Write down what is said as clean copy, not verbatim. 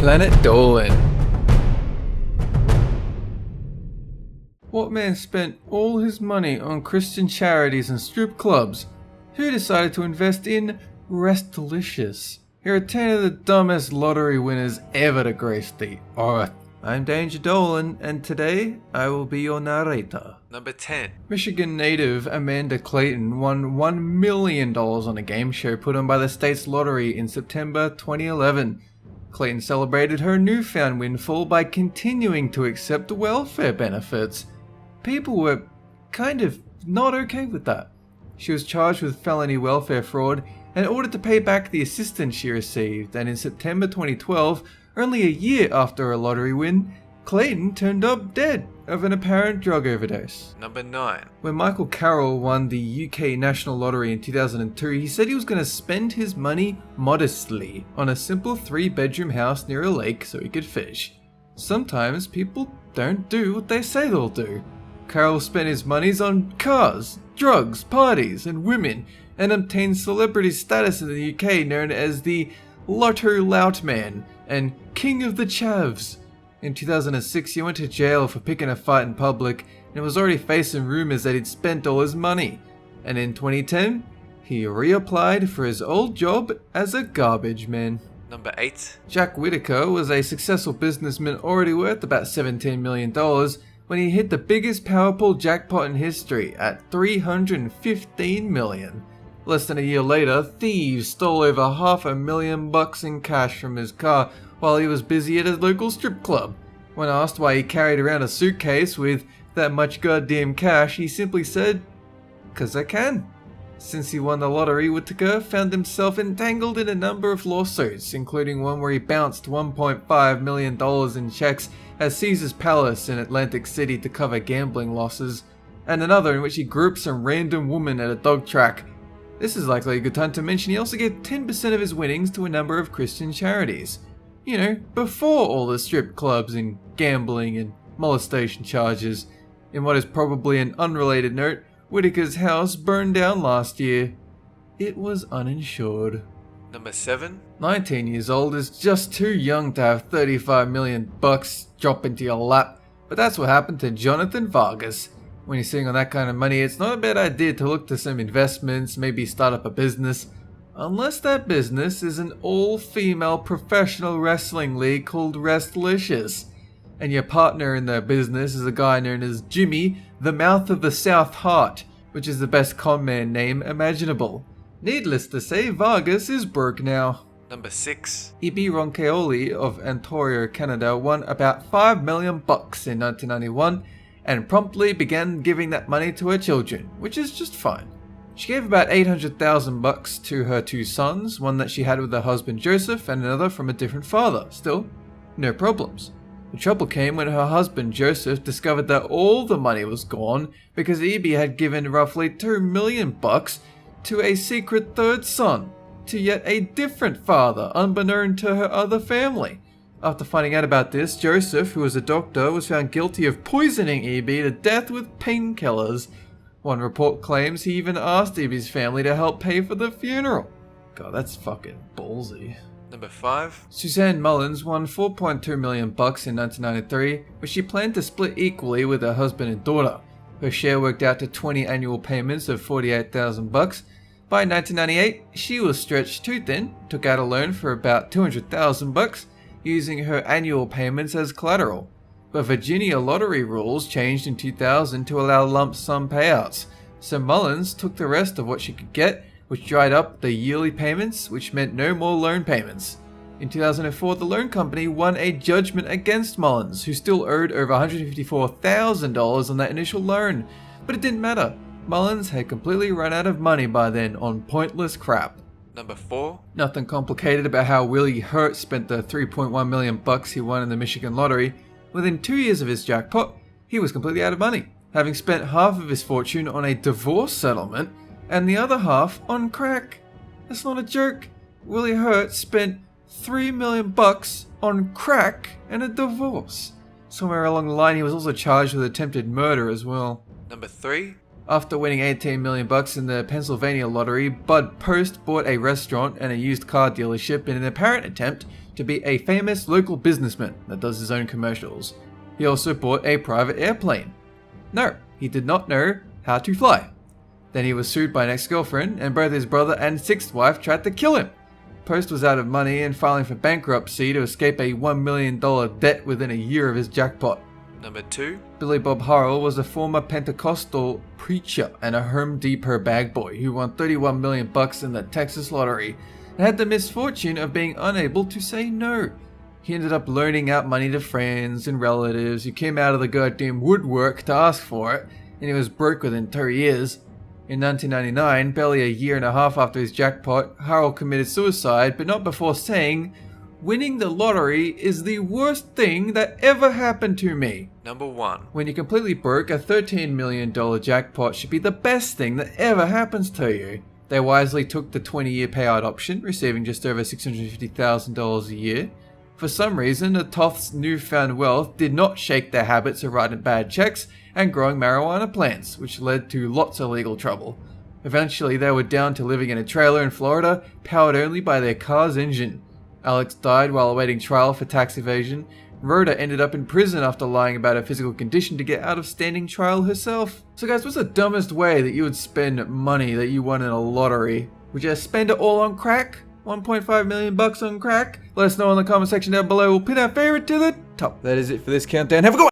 Planet Dolan. What man spent all his money on Christian charities and strip clubs? Who decided to invest in Wrestlicious? Here are 10 of the dumbest lottery winners ever to grace the earth. I'm Danger Dolan, and today I will be your narrator. Number 10. Michigan native Amanda Clayton won $1 million on a game show put on by the state's lottery in September 2011. Clayton celebrated her newfound windfall by continuing to accept welfare benefits. People were kind of not okay with that. She was charged with felony welfare fraud and ordered to pay back the assistance she received, and in September 2012, only a year after her lottery win, Clayton turned up dead of an apparent drug overdose. Number 9. When Michael Carroll won the UK National Lottery in 2002, he said he was going to spend his money modestly on a simple 3-bedroom house near a lake so he could fish. Sometimes people don't do what they say they'll do. Carroll spent his monies on cars, drugs, parties, and women, and obtained celebrity status in the UK known as the Lotto Loutman and King of the Chavs. In 2006, he went to jail for picking a fight in public and was already facing rumours that he'd spent all his money. And in 2010, he reapplied for his old job as a garbage man. Number 8. Jack Whitaker was a successful businessman already worth about $17 million when he hit the biggest Powerball jackpot in history at $315 million. Less than a year later, thieves stole over $500,000 in cash from his car while he was busy at a local strip club. When asked why he carried around a suitcase with that much goddamn cash, he simply said, "'Cause I can." Since he won the lottery, Whitaker found himself entangled in a number of lawsuits, including one where he bounced $1.5 million in checks at Caesar's Palace in Atlantic City to cover gambling losses, and another in which he groped some random woman at a dog track. This is likely a good time to mention he also gave 10% of his winnings to a number of Christian charities. You know, before all the strip clubs and gambling and molestation charges. In what is probably an unrelated note, Whitaker's house burned down last year. It was uninsured. Number 7. 19 years old is just too young to have $35 million drop into your lap, but that's what happened to Jonathan Vargas. When you're sitting on that kind of money, it's not a bad idea to look to some investments, maybe start up a business. Unless that business is an all-female professional wrestling league called Wrestlicious, and your partner in the business is a guy known as Jimmy, the Mouth of the South Heart, which is the best con man name imaginable. Needless to say, Vargas is broke now. Number 6. E.B. Roncaoli of Ontario, Canada won about $5 million in 1991 and promptly began giving that money to her children, which is just fine. She gave about $800,000 to her 2 sons, one that she had with her husband Joseph and another from a different father. Still, no problems. The trouble came when her husband Joseph discovered that all the money was gone because E.B. had given roughly $2 million to a secret 3rd son, to yet a different father, unbeknown to her other family. After finding out about this, Joseph, who was a doctor, was found guilty of poisoning E.B. to death with painkillers. One report claims he even asked E.B.'s family to help pay for the funeral. God, that's fucking ballsy. Number 5. Suzanne Mullins won $4.2 million in 1993, which she planned to split equally with her husband and daughter. Her share worked out to 20 annual payments of $48,000. By 1998, she was stretched too thin, took out a loan for about $200,000, using her annual payments as collateral. But Virginia lottery rules changed in 2000 to allow lump sum payouts, so Mullins took the rest of what she could get, which dried up the yearly payments, which meant no more loan payments. In 2004, the loan company won a judgment against Mullins, who still owed over $154,000 on that initial loan, but it didn't matter. Mullins had completely run out of money by then on pointless crap. Number 4. Nothing complicated about how Willie Hurt spent the $3.1 million he won in the Michigan lottery. Within 2 years of his jackpot, he was completely out of money, having spent half of his fortune on a divorce settlement and the other half on crack. That's not a joke. Willie Hurt spent $3 million on crack and a divorce. Somewhere along the line, he was also charged with attempted murder as well. Number 3. After winning 18 million bucks in the Pennsylvania lottery, Bud Post bought a restaurant and a used car dealership in an apparent attempt to be a famous local businessman that does his own commercials. He also bought a private airplane. No, he did not know how to fly. Then he was sued by an ex-girlfriend, and both his brother and sixth wife tried to kill him. Post was out of money and filing for bankruptcy to escape a $1 million debt within a year of his jackpot. Number 2. Billy Bob Haro was a former Pentecostal preacher and a Home Depot bag boy who won 31 million bucks in the Texas lottery and had the misfortune of being unable to say no. He ended up loaning out money to friends and relatives who came out of the goddamn woodwork to ask for it, and he was broke within 2 years. In 1999, barely a year and a half after his jackpot, Carroll committed suicide, but not before saying, "Winning the lottery is the worst thing that ever happened to me." Number 1. When you're completely broke, a $13 million jackpot should be the best thing that ever happens to you. They wisely took the 20-year payout option, receiving just over $650,000 a year. For some reason, the Toth's newfound wealth did not shake their habits of writing bad checks and growing marijuana plants, which led to lots of legal trouble. Eventually, they were down to living in a trailer in Florida, powered only by their car's engine. Alex died while awaiting trial for tax evasion. Rhoda ended up in prison after lying about her physical condition to get out of standing trial herself. So guys, what's the dumbest way that you would spend money that you won in a lottery? Would you spend it all on crack? 1.5 million bucks on crack? Let us know in the comment section down below. We'll pin our favorite to the top. That is it for this countdown. Have a good one!